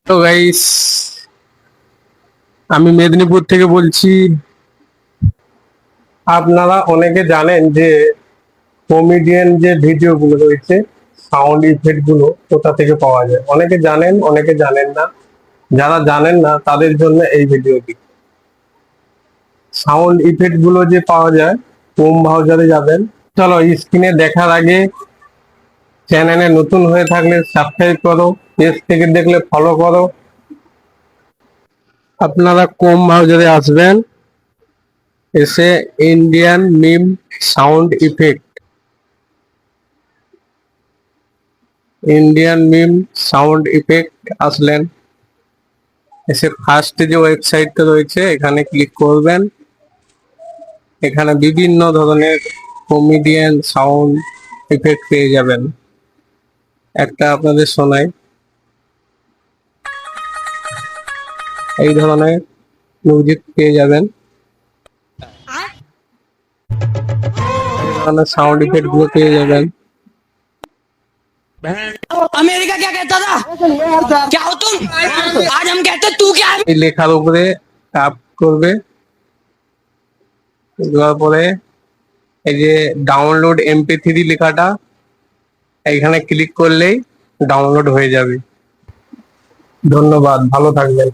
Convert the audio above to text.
তো গাইস, আমি মেদিনীপুর থেকে বলছি। আপনারা অনেকে জানেন যে কমেডিয়ান যে ভিডিওগুলো রয়েছে, সাউন্ড ইফেক্ট গুলো কোথা থেকে পাওয়া যায়। অনেকে জানেন, অনেকে জানেন না। যারা জানেন না তাদের জন্য এই ভিডিওটি। সাউন্ড ইফেক্ট গুলো যে পাওয়া যায়, ক্রোম ব্রাউজারে যাবেন। চলো, স্ক্রিনে দেখার আগে চ্যানেলে নতুন হয়ে থাকলে সাবস্ক্রাইব করো, পেজ থেকে দেখলে ফলো করো। আপনারা ক্রোম ব্রাউজারে আসবেন, এসে ইন্ডিয়ান মিম সাউন্ড ইফেক্ট, ইন্ডিয়ান মিম সাউন্ড ইফেক্ট আসলেন। এসে ফার্স্টে যে ওয়েবসাইটটা রয়েছে এখানে ক্লিক করবেন। এখানে বিভিন্ন ধরনের কমেডিয়ান সাউন্ড ইফেক্ট পেয়ে যাবেন। একটা আপনাদের শোনাই, এই ধরনের মিউজিক পেয়ে যাবেন। এই ধরনের সাউন্ড ইফেক্ট গুলো পেয়ে যাবেন। अमेरिका क्या कहता था? क्या हो तुम? आज हम कहते तू क्या है? এই লেখার উপরে ট্যাপ করবে, দেওয়ার পরে এই যে ডাউনলোড MP3 লেখাটা, এইখানে ক্লিক করলেই ডাউনলোড হয়ে যাবে। ধন্যবাদ, ভালো থাকবেন।